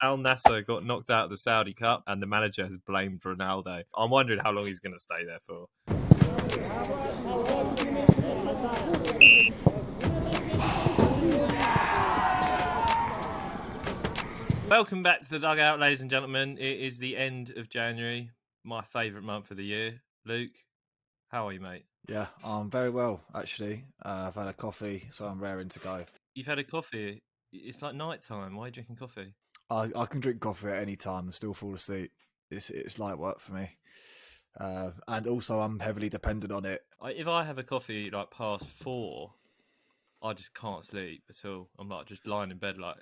Al Nassr got knocked out of the Saudi Cup and the manager has blamed Ronaldo. I'm wondering how long he's going to stay there for. Welcome back to the Dugout, ladies and gentlemen. It is the end of January, my favourite month of the year. Luke, how are you, mate? Yeah, I'm very well, actually. I've had a coffee, so I'm raring to go. You've had a coffee? It's like night time. Why are you drinking coffee? I can drink coffee at any time and still fall asleep. It's light work for me. And also, I'm heavily dependent on it. If I have a coffee like past 4, I just can't sleep at all. I'm like just lying in bed like...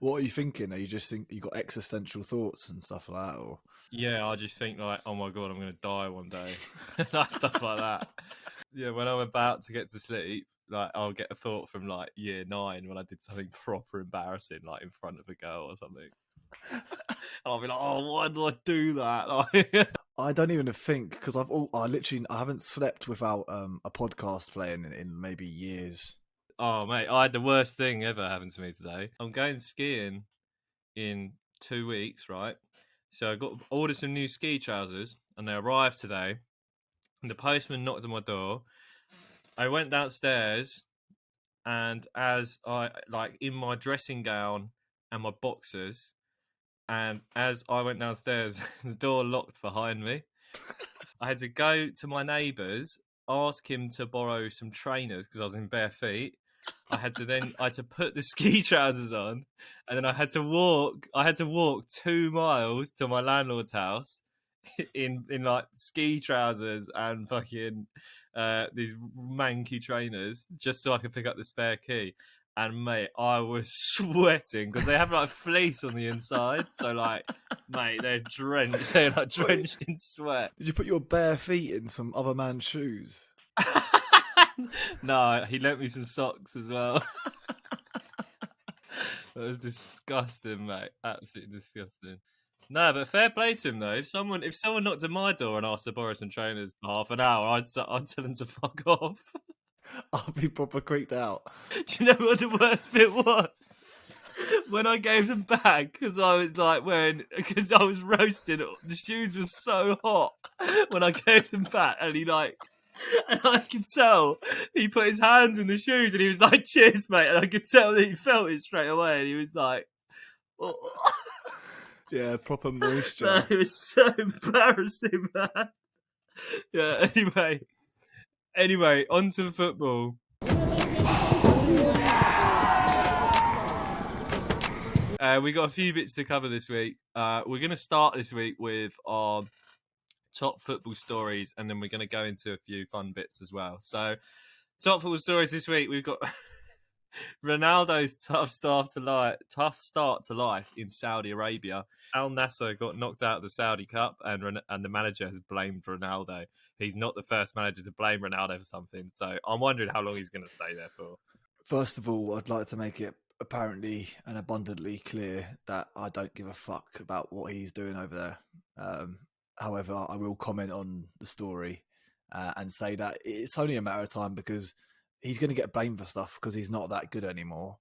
What are you thinking? Are you just think you got existential thoughts and stuff like that, or? Yeah, I just think like, oh my god, I'm going to die one day. That stuff like that. Yeah, when I'm about to get to sleep, like I'll get a thought from like year 9 when I did something proper embarrassing, like in front of a girl or something. I'll be like, oh, why did I do that? I don't even think, because I haven't slept without a podcast playing in maybe years. Oh mate, I had the worst thing ever happen to me today. I'm going skiing in 2 weeks, right? So I got ordered some new ski trousers, and they arrived today. And the postman knocked on my door. I went downstairs, and as I in my dressing gown and my boxers, and as I went downstairs, the door locked behind me. I had to go to my neighbour's, ask him to borrow some trainers because I was in bare feet. I had to put the ski trousers on, and then I had to walk 2 miles to my landlord's house in like ski trousers and fucking these manky trainers just so I could pick up the spare key. And mate, I was sweating because they have like fleece on the inside, so like, mate, they're drenched in sweat. Did you put your bare feet in some other man's shoes? No, he lent me some socks as well. That was disgusting, mate. Absolutely disgusting. No, but fair play to him though. If someone knocked at my door and asked to borrow some trainers for half an hour, I'd tell them to fuck off. I'll be proper creeped out. Do you know what the worst bit was? When I gave them back, because I was like because I was roasting. The shoes were so hot when I gave them back, and and I could tell he put his hands in the shoes and he was like, cheers, mate. And I could tell that he felt it straight away. And he was like, oh. Yeah, proper moisture. No, it was so embarrassing, man. Yeah, anyway, on to the football. We got a few bits to cover this week. We're going to start this week with our top football stories, and then we're going to go into a few fun bits as well. So, top football stories this week, we've got Ronaldo's tough start to life in Saudi Arabia. Al Nassr got knocked out of the Saudi Cup, and the manager has blamed Ronaldo. He's not the first manager to blame Ronaldo for something, so I'm wondering how long he's going to stay there for. First of all, I'd like to make it apparently and abundantly clear that I don't give a fuck about what he's doing over there. However, I will comment on the story and say that it's only a matter of time because he's going to get blamed for stuff because he's not that good anymore.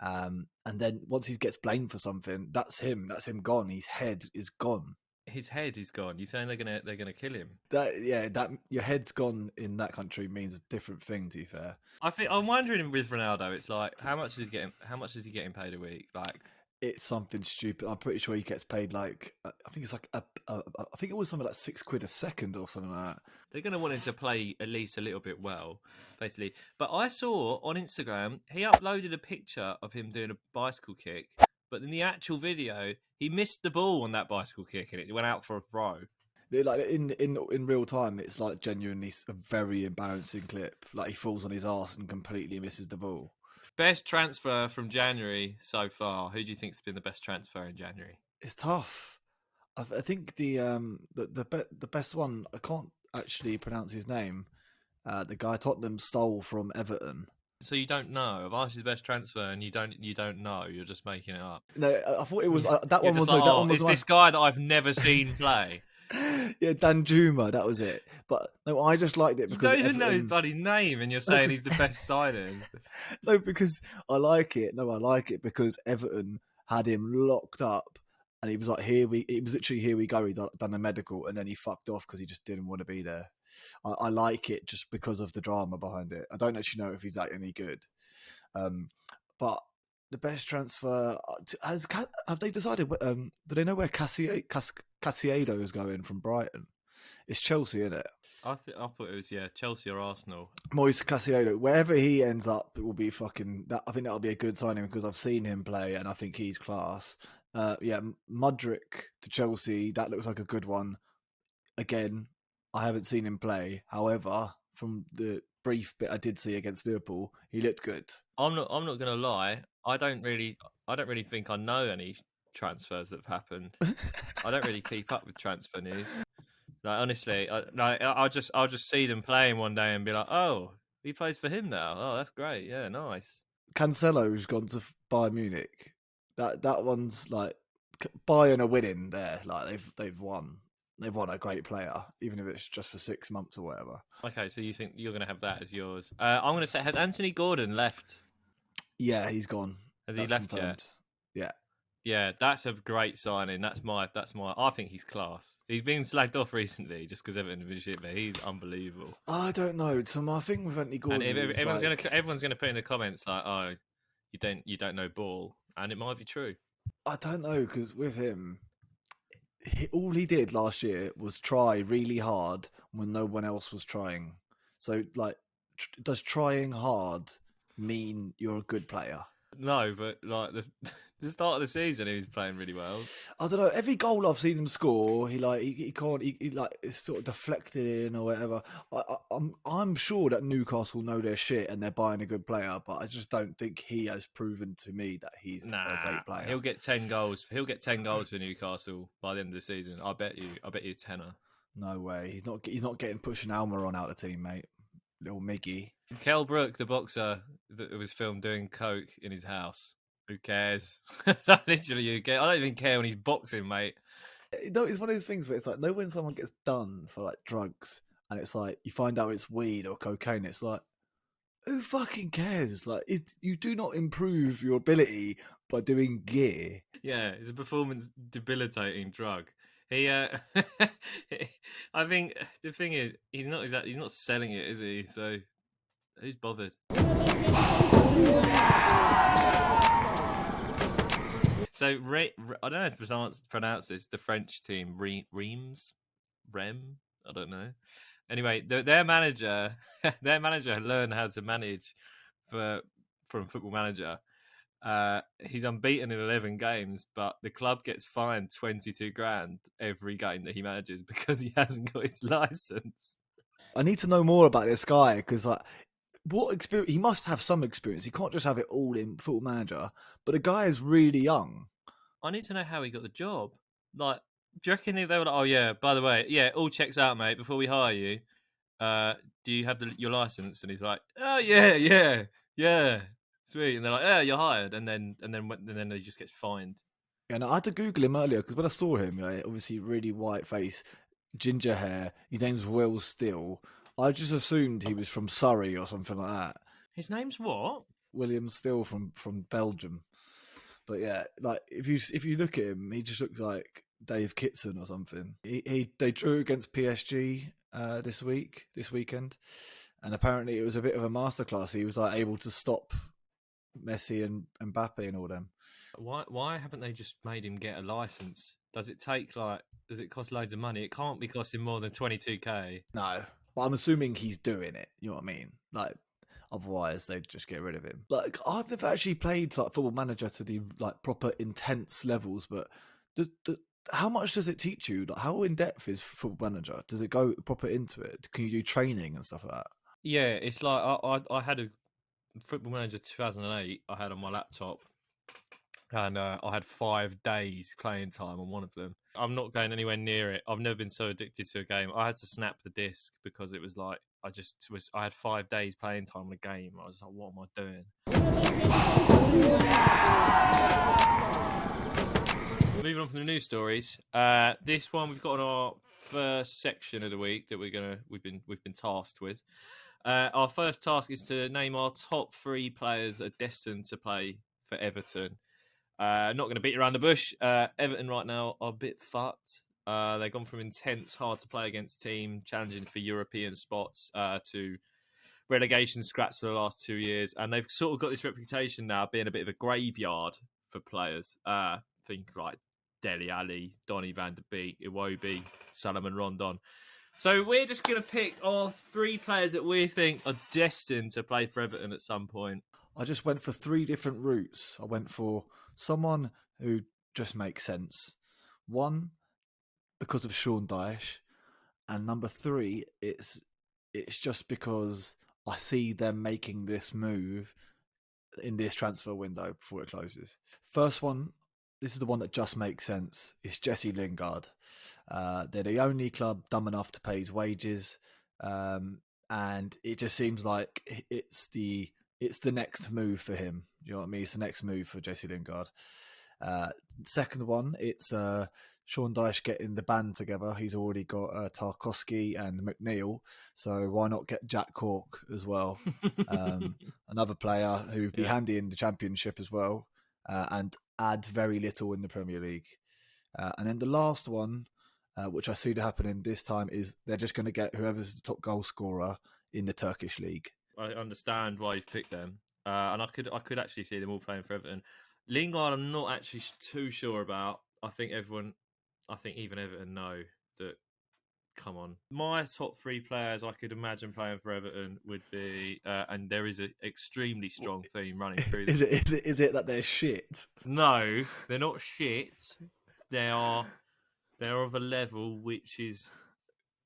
And then once he gets blamed for something, that's him gone. His head is gone. His head is gone. You're saying they're gonna kill him? That your head's gone in that country means a different thing. To be fair, I'm wondering with Ronaldo, it's like how much is he getting paid a week? Like, it's something stupid. I'm pretty sure he gets paid like I think it's like I think it was something like £6 a second or something like that. They're going to want him to play at least a little bit well, basically. But I saw on Instagram he uploaded a picture of him doing a bicycle kick, but in the actual video he missed the ball on that bicycle kick and it went out for a throw. Like in real time, it's like genuinely a very embarrassing clip. Like he falls on his arse and completely misses the ball. Best transfer from January so far. Who do you think's been the best transfer in January? It's tough. I think the best one. I can't actually pronounce his name. The guy Tottenham stole from Everton. So you don't know? I've asked you the best transfer, and you don't know. You're just making it up. No, I thought it was that one was. Like, no, that one was it's this guy that I've never seen play. Yeah, Danjuma, that was it. But no, I just liked it because you don't even know his bloody name, and you're saying he's the best signing. No, because I like it. No, I like it because Everton had him locked up, and he was like, it was literally here we go. He done the medical, and then he fucked off because he just didn't want to be there. I like it just because of the drama behind it. I don't actually know if he's like any good, but the best transfer have they decided? Do they know where Casiado is going from Brighton? It's Chelsea, isn't it? I thought it was Chelsea or Arsenal. Moise Casiado, wherever he ends up, it will be fucking. I think that'll be a good signing because I've seen him play and I think he's class. Mudryk to Chelsea, that looks like a good one. Again, I haven't seen him play. However, from the brief bit I did see against Liverpool, he looked good. I'm not gonna lie. I don't really think I know any transfers that have happened. I don't really keep up with transfer news. Like honestly, I'll just see them playing one day and be like, oh, he plays for him now. Oh, that's great. Yeah, nice. Cancelo's gone to Bayern Munich. That one's like Bayern are winning there. Like they've won. They've won a great player, even if it's just for 6 months or whatever. Okay, so you think you're going to have that as yours? I'm going to say, has Anthony Gordon left? Yeah, he's gone. Has he left confirmed. Yet? Yeah, that's a great signing. That's my. I think he's class. He's been slagged off recently just because Everton have been shit, but he's unbelievable. I don't know. So my thing with Anthony Gordon, and everyone's going to put in the comments like, "Oh, you don't know ball," and it might be true. I don't know because with him, all he did last year was try really hard when no one else was trying. So, like, does trying hard mean you're a good player? No, but like the start of the season, he was playing really well. I don't know. Every goal I've seen him score, he can't. He like it's sort of deflected in or whatever. I'm sure that Newcastle know their shit and they're buying a good player, but I just don't think he has proven to me that he's a great player. He'll get 10 goals. He'll get 10 goals for Newcastle by the end of the season. I bet you a tenner. No way. He's not getting pushing Almer on out of the team, mate. Little Miggy. Kell Brook, the boxer that was filmed doing coke in his house. Who cares? Literally, I don't even care when he's boxing, mate. No, it's one of those things where it's like, when someone gets done for like drugs, and it's like you find out it's weed or cocaine, it's like, who fucking cares? Like, you do not improve your ability by doing gear. Yeah, it's a performance debilitating drug. He, I think the thing is, he's not selling it, is he? So who's bothered? So I don't know how to pronounce this. The French team, Reims, I don't know. Anyway, their manager learned how to manage from Football Manager. He's unbeaten in 11 games, but the club gets fined 22 grand every game that he manages because he hasn't got his license. I need to know more about this guy because, like, what experience? He must have some experience. He can't just have it all in Football Manager. But the guy is really young. I need to know how he got the job. Like, do you reckon they were like, "Oh yeah, by the way, yeah, all checks out, mate. Before we hire you, do you have your license?" And he's like, "Oh yeah, sweet." And they're like, "Yeah, you're hired." And then he just gets fined. Yeah, and I had to Google him earlier because when I saw him, obviously really white face, ginger hair. His name's Will Still. I just assumed he was from Surrey or something like that. His name's what? William Still from Belgium. But yeah, like if you look at him, he just looks like Dave Kitson or something. They drew against PSG this weekend, and apparently it was a bit of a masterclass. He was like able to stop Messi and Mbappe and all them. Why haven't they just made him get a license? Does it cost loads of money? It can't be costing more than 22k. No, but I'm assuming he's doing it. You know what I mean? Like, otherwise they'd just get rid of him. Like, I've never actually played like Football Manager to the like proper intense levels, but how much does it teach you? Like, how in depth is Football Manager? Does it go proper into it? Can you do training and stuff like that? Yeah, it's like I had a Football Manager 2008. I had on my laptop. And I had 5 days playing time on one of them. I'm not going anywhere near it. I've never been so addicted to a game. I had to snap the disc because it was like I had 5 days playing time on a game. I was like, what am I doing? Moving on from the news stories. This one we've got on our first section of the week that we've been tasked with. Our first task is to name our top 3 players that are destined to play for Everton. Not going to beat around the bush. Everton right now are a bit fucked. They've gone from intense, hard to play against team, challenging for European spots, to relegation scraps for the last 2 years, and they've sort of got this reputation now of being a bit of a graveyard for players. Think like Dele Alli, Donny van de Beek, Iwobi, Salomon Rondon. So we're just going to pick our 3 players that we think are destined to play for Everton at some point. I just went for 3 different routes. I went for someone who just makes sense. 1, because of Sean Dyche, and number 3, it's just because I see them making this move in this transfer window before it closes. First one, this is the one that just makes sense. It's Jesse Lingard. They're the only club dumb enough to pay his wages, and it just seems like it's the next move for him. You know what I mean? It's the next move for Jesse Lingard. Second one, it's Sean Dyche getting the band together. He's already got Tarkowski and McNeil, so why not get Jack Cork as well? Another player who'd be handy in the Championship as well, and add very little in the Premier League. And then the last one, which I see happening this time, is they're just going to get whoever's the top goal scorer in the Turkish league. I understand why you've picked them, and I could actually see them all playing for Everton. Lingard, I'm not actually too sure about. I think even Everton know that. Come on, my top 3 players I could imagine playing for Everton would be, and there is an extremely strong theme running through this. Is it that they're shit? No, they're not shit. They're of a level which is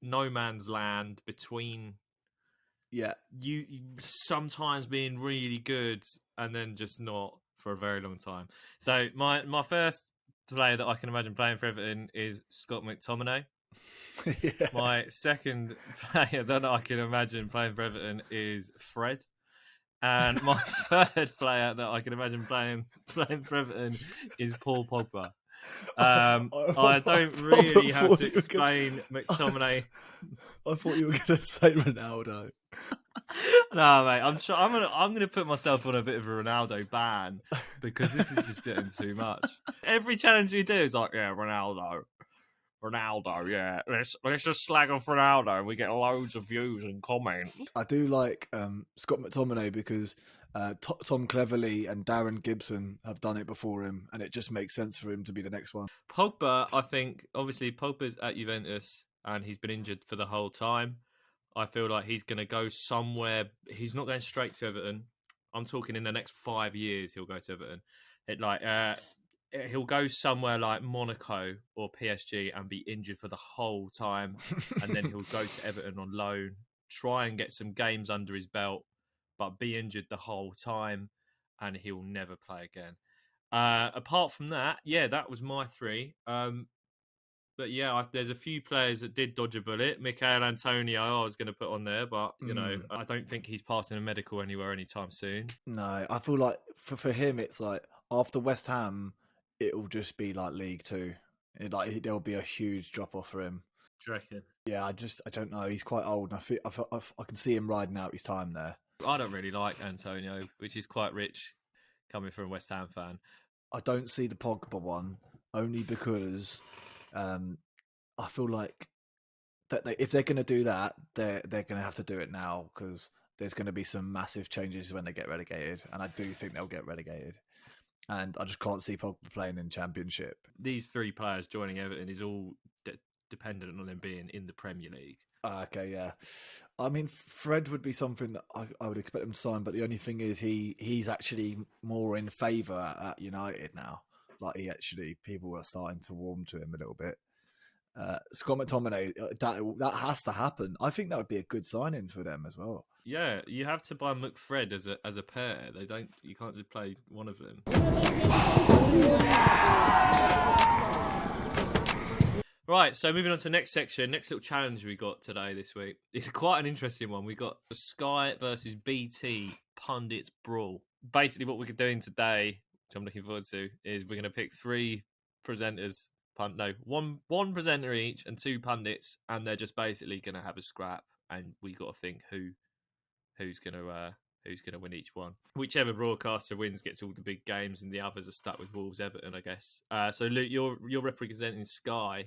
no man's land between. Yeah, you sometimes being really good and then just not for a very long time. So my first player that I can imagine playing for Everton is Scott McTominay. yeah. My second player that I can imagine playing for Everton is Fred. And my third player that I can imagine playing for Everton is Paul Pogba. I don't really have to explain McTominay. I thought you were going to say Ronaldo. No, mate. I'm gonna put myself on a bit of a Ronaldo ban because this is just getting too much. Every challenge you do is like, yeah, Ronaldo, yeah. Let's just slag off Ronaldo, and we get loads of views and comments. I do like Scott McTominay because Tom Cleverley and Darren Gibson have done it before him, and it just makes sense for him to be the next one. Pogba, I think, obviously Pogba's at Juventus and he's been injured for the whole time. I feel like he's going to go somewhere. He's not going straight to Everton. I'm talking in the next 5 years he'll go to Everton. He'll go somewhere like Monaco or PSG and be injured for the whole time, and then he'll go to Everton on loan, try and get some games under his belt, but be injured the whole time, and he'll never play again. Apart from that, that was my 3. But yeah, there's a few players that did dodge a bullet. Michael Antonio, I was going to put on there, but I don't think he's passing a medical anywhere anytime soon. No, I feel like for him, it's like after West Ham, it'll just be like League Two. There'll be a huge drop off for him. Do you reckon? Yeah, I don't know. He's quite old, and I can see him riding out his time there. I don't really like Antonio, which is quite rich coming from a West Ham fan. I don't see the Pogba one only because I feel like that if they're going to do that, they're going to have to do it now because there's going to be some massive changes when they get relegated, and I do think they'll get relegated. And I just can't see Pogba playing in Championship. These 3 players joining Everton is all dependent on them being in the Premier League. Okay, yeah. I mean, Fred would be something that I would expect him to sign, but the only thing is he's actually more in favour at United now. Like people are starting to warm to him a little bit. Scott McTominay, that has to happen. I think that would be a good signing for them as well. Yeah, you have to buy McFred as a pair. You can't just play one of them. Right, so moving on to the next section, next little challenge we got this week. It's quite an interesting one. We got Sky versus BT pundit brawl. Basically, what we're doing today, which I'm looking forward to, is we're going to pick 3 presenters. One presenter each and 2 pundits, and they're just basically going to have a scrap, and we got to think who's going to who's going to win each one. Whichever broadcaster wins gets all the big games, and the others are stuck with Wolves Everton, I guess. So Luke, you're representing Sky.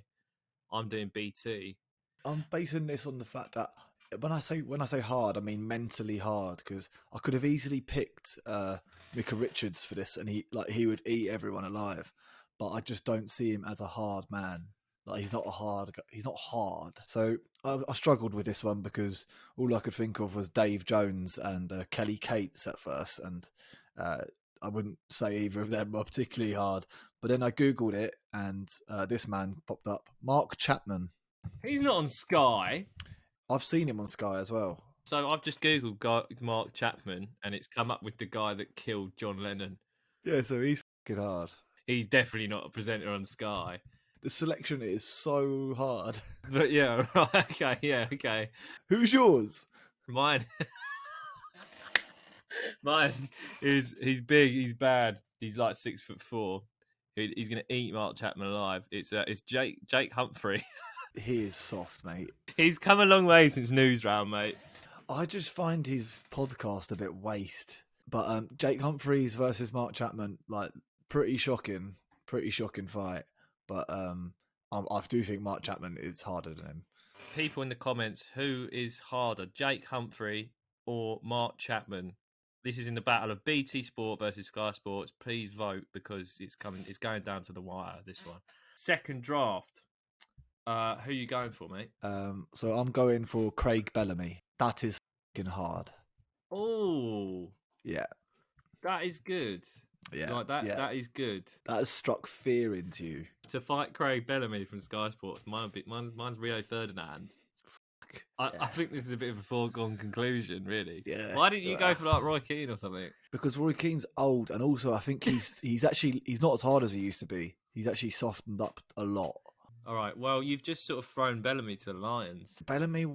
I'm doing BT. I'm basing this on the fact that when I say hard, I mean mentally hard, because I could have easily picked Micah Richards for this, and he would eat everyone alive, but I just don't see him as a hard man. Like he's not hard. So I struggled with this one because all I could think of was Dave Jones and Kelly Cates at first, and I wouldn't say either of them are particularly hard. But then I googled it, and this man popped up, Marc Chapman. He's not on Sky. I've seen him on Sky as well. So I've just googled Marc Chapman, and it's come up with the guy that killed John Lennon. Yeah, so he's fucking hard. He's definitely not a presenter on Sky. The selection is so hard. But yeah, right, okay, yeah, okay. Who's yours? Mine is he's big, he's bad, he's like 6'4". He's gonna eat Marc Chapman alive. It's Jake Humphrey. He is soft, mate. He's come a long way since Newsround, mate. I just find his podcast a bit waste. But Jake Humphreys versus Marc Chapman, like pretty shocking fight. But I do think Marc Chapman is harder than him. People in the comments, who is harder, Jake Humphrey or Marc Chapman? This is in the battle of BT Sport versus Sky Sports. Please vote because it's going down to the wire, this one. Second draft. Who are you going for, mate? So I'm going for Craig Bellamy. That is fucking hard. Oh, yeah, that is good. Yeah, like that. Yeah. That is good. That has struck fear into you. To fight Craig Bellamy from Sky Sports, mine's Rio Ferdinand. I think this is a bit of a foregone conclusion, really. Yeah. Why didn't you go for like Roy Keane or something? Because Roy Keane's old, and also I think he's not as hard as he used to be. He's actually softened up a lot. All right. Well, you've just sort of thrown Bellamy to the Lions. Bellamy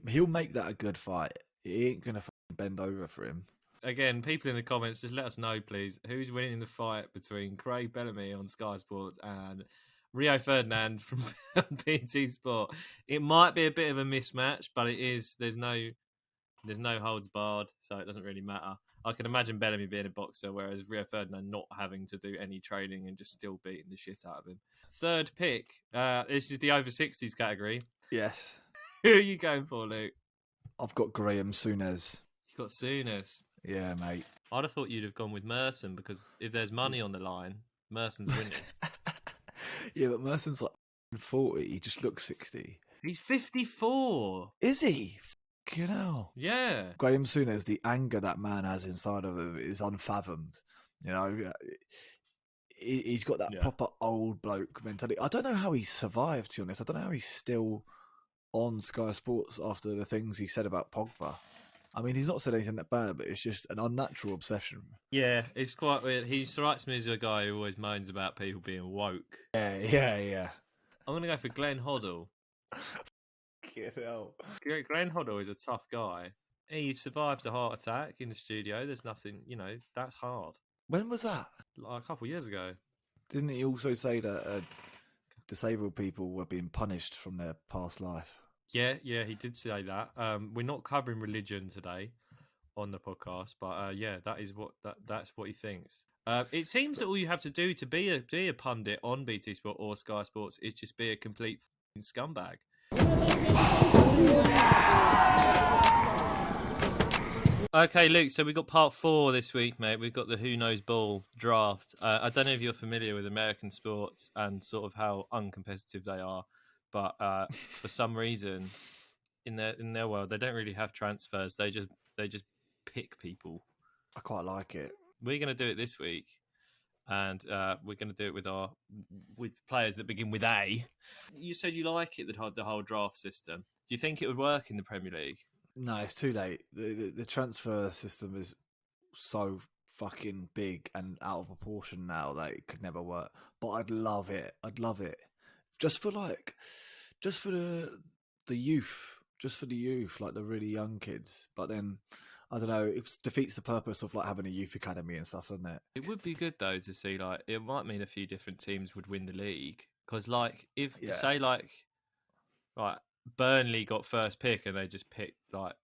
he'll make that a good fight. He ain't gonna bend over for him. Again, people in the comments, just let us know, please, who's winning the fight between Craig Bellamy on Sky Sports and Rio Ferdinand from BT Sport. It might be a bit of a mismatch, but it is. There's no holds barred, so it doesn't really matter. I can imagine Bellamy being a boxer, whereas Rio Ferdinand not having to do any training and just still beating the shit out of him. Third pick. This is the over 60s category. Yes. Who are you going for, Luke? I've got Graham Souness. You got Souness. Yeah, mate. I'd have thought you'd have gone with Merson because if there's money on the line, Merson's winning. Yeah, but Merson's like 40. He just looks 60. He's 54. Is he? Fucking hell. Yeah. Graham Souness, the anger that man has inside of him is unfathomed. You know, he's got that proper old bloke mentality. I don't know how he survived, to be honest. I don't know how he's still on Sky Sports after the things he said about Pogba. I mean, he's not said anything that bad, but it's just an unnatural obsession. Yeah, it's quite weird. He strikes me as a guy who always moans about people being woke. Yeah. I'm going to go for Glenn Hoddle. Glenn Hoddle is a tough guy. He survived a heart attack in the studio. There's nothing, that's hard. When was that? Like a couple of years ago. Didn't he also say that disabled people were being punished from their past life? Yeah, he did say that. We're not covering religion today on the podcast, but that's what he thinks. It seems that all you have to do to be a pundit on BT Sport or Sky Sports is just be a complete scumbag. Okay, Luke, so we've got part 4 this week, mate. We've got the Who Knows Ball draft. I don't know if you're familiar with American sports and sort of how uncompetitive they are, but for some reason in their world, they don't really have transfers. They just pick people. I quite like it. We're going to do it this week, and we're going to do it with players that begin with A. You said you like it, the whole draft system. Do you think it would work in the Premier League? No, it's too late. The transfer system is so fucking big and out of proportion now that it could never work. But I'd love it. Just for the youth, like the really young kids. But then I don't know, it defeats the purpose of like having a youth academy and stuff, doesn't it? It would be good though to see, like, it might mean a few different teams would win the league because, like, say like Burnley got first pick and they just picked like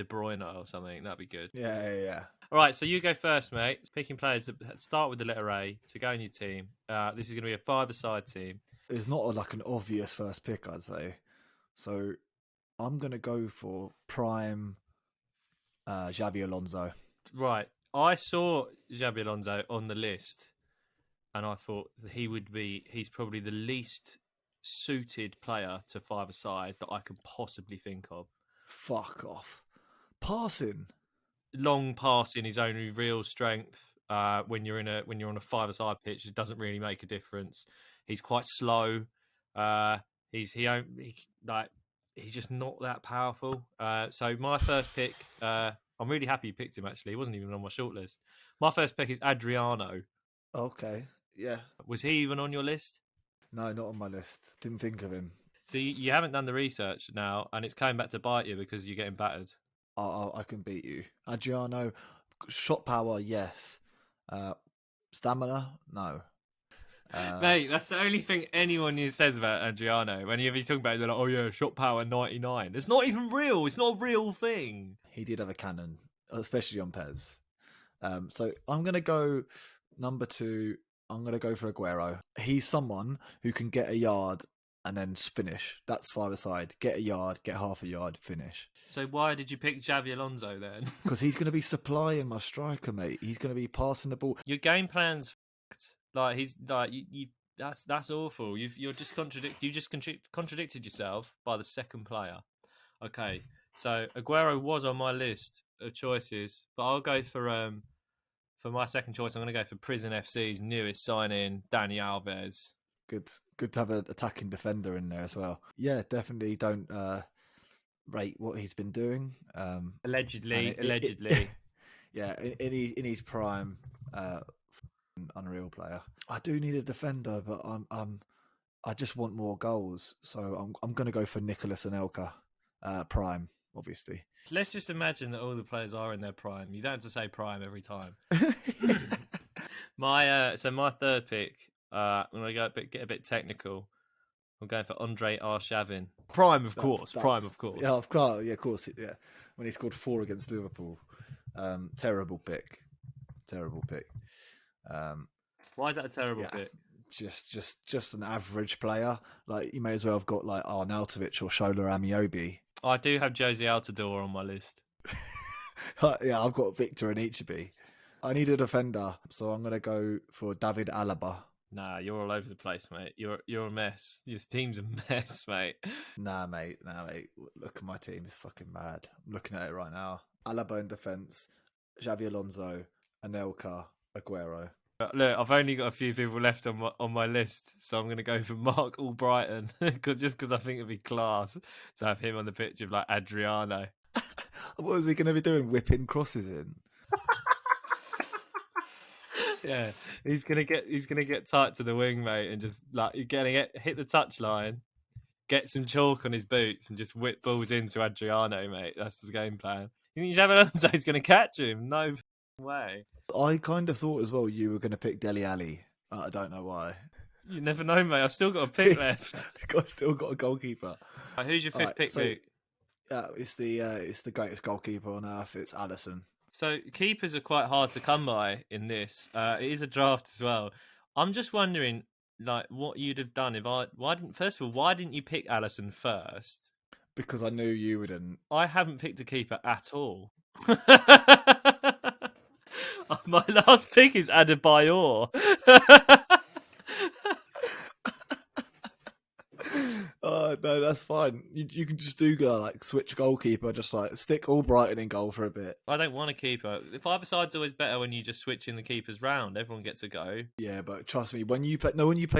De Bruyne or something. That'd be good. Yeah. All right, so you go first, mate. Picking players that start with the letter A to go in your team. This is going to be a five-a-side team. It's not like an obvious first pick, I'd say. So I'm going to go for prime Xavi Alonso. Right. I saw Xabi Alonso on the list, and I thought he's probably the least suited player to five-a-side that I could possibly think of. Fuck off. Passing. Long passing is only real strength. When you're on a five-a-side pitch, it doesn't really make a difference. He's quite slow. He's just not that powerful. So my first pick, I'm really happy you picked him. Actually, he wasn't even on my shortlist. My first pick is Adriano. Okay, yeah. Was he even on your list? No, not on my list. Didn't think of him. So you haven't done the research now, and it's coming back to bite you because you're getting battered. I can beat you. Adriano, shot power, yes. Stamina, no. Mate, that's the only thing anyone says about Adriano. Whenever you talk about it, they're like, oh yeah, shot power 99. It's not even real. It's not a real thing. He did have a cannon, especially on Pez. So I'm going to go number 2. I'm going to go for Aguero. He's someone who can get a yard and then finish. That's five-a-side. Get a yard, get half a yard, finish. So why did you pick Xavi Alonso then? Because he's going to be supplying my striker, mate. He's going to be passing the ball. Your game plan's f***ed. Like he's like you that's awful. You just contradicted yourself by the second player. Okay, so Aguero was on my list of choices, but I'll go for my second choice. I'm going to go for Prison FC's newest signing, Dani Alves. Good to have an attacking defender in there as well. Yeah, definitely don't rate what he's been doing. Allegedly. Yeah, in his prime, unreal player. I do need a defender, but I just want more goals. So I'm going to go for Nicolas Anelka, prime, obviously. Let's just imagine that all the players are in their prime. You don't have to say prime every time. My third pick. When I get a bit technical, I'm going for Andre Arshavin. Prime, of course. Yeah, of course. Yeah, when he scored 4 against Liverpool. Terrible pick. Why is that a terrible pick? Just an average player. Like you may as well have got like Arnautovic or Shola Amiobi. I do have Jose Altidore on my list. Yeah, I've got Victor and Ichibi. I need a defender, so I'm going to go for David Alaba. Nah, you're all over the place, mate. You're a mess. Your team's a mess, mate. Nah, mate. Look at my team. It's fucking mad. I'm looking at it right now. Alaba in defence, Xabi Alonso, Anelka, Aguero. Look, I've only got a few people left on my list, so I'm going to go for Marc Albrighton because I think it'd be class to have him on the pitch of like Adriano. What is he going to be doing? Whipping crosses in? Yeah, he's gonna get tight to the wing, mate, and just like hit the touchline, get some chalk on his boots, and just whip balls into Adriano, mate. That's the game plan. You think Xabi Alonso's going to catch him? No way. I kind of thought as well you were going to pick Dele Alli. I don't know why. You never know, mate. I've still got a pick left. Still got a goalkeeper. Right, who's your fifth pick, Luke? It's the greatest goalkeeper on earth. It's Alisson. So keepers are quite hard to come by in this. It is a draft as well. I'm just wondering, like, what you'd have done if why didn't you pick Alisson first? Because I knew you wouldn't. I haven't picked a keeper at all. My last pick is Adebayor. Oh no, that's fine. You can just do like switch goalkeeper, just like stick Albrighton in goal for a bit. I don't want a keeper. The five-a-side's always better when you just switch in the keepers round. Everyone gets a go. Yeah, but trust me, when you play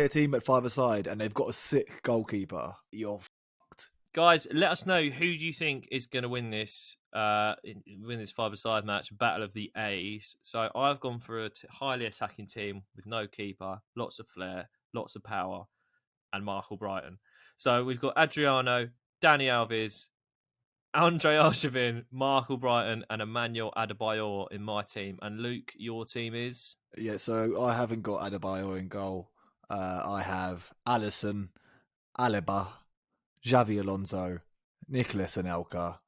a team at five-a-side and they've got a sick goalkeeper, you're fucked. Guys, let us know who do you think is going to win this five-a-side match, Battle of the A's. So I've gone for a highly attacking team with no keeper, lots of flair, lots of power, and Marc Albrighton. So we've got Adriano, Dani Alves, Andre Arshavin, Marc Albrighton, and Emmanuel Adebayor in my team. And Luke, your team is? Yeah, so I haven't got Adebayor in goal. I have Alisson, Alaba, Xavi Alonso, Nicolas Anelka,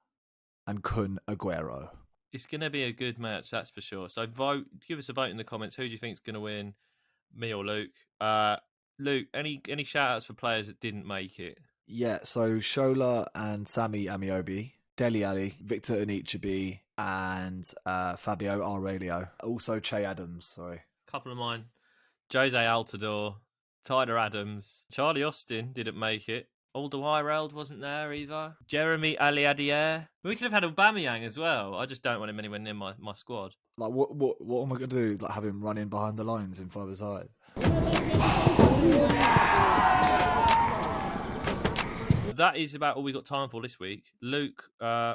and Kun Aguero. It's going to be a good match, that's for sure. So vote, give us a vote in the comments. Who do you think is going to win, me or Luke? Luke, any shout outs for players that didn't make it? Yeah, so Shola and Sammy Amiobi, Dele Alli, Victor Anichebe, and Fabio Aurelio. Also Che Adams, sorry. Couple of mine. Jose Altidore, Tyler Adams, Charlie Austin didn't make it. Alderweireld wasn't there either. Jeremy Aliadier. We could have had Aubameyang as well. I just don't want him anywhere near my squad. Like, what am I going to do? Like, have him run in behind the lines in 5-a-side? That is about all we got time for this week. Luke,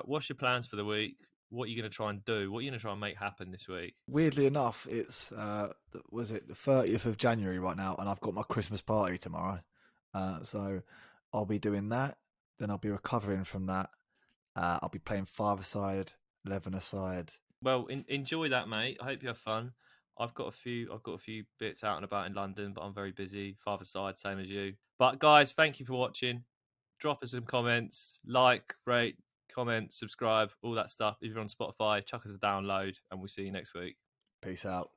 what's your plans for the week? What are you going to try and do? What are you going to try and make happen this week? Weirdly enough, it's was it the 30th of January right now, and I've got my Christmas party tomorrow. So I'll be doing that. Then I'll be recovering from that. I'll be playing 5-a-side, 11-a-side. Well, enjoy that, mate. I hope you have fun. I've got a few bits out and about in London, but I'm very busy. 5-a-side, same as you. But guys, thank you for watching. Drop us some comments, like, rate, comment, subscribe, all that stuff. If you're on Spotify, chuck us a download, and we'll see you next week. Peace out.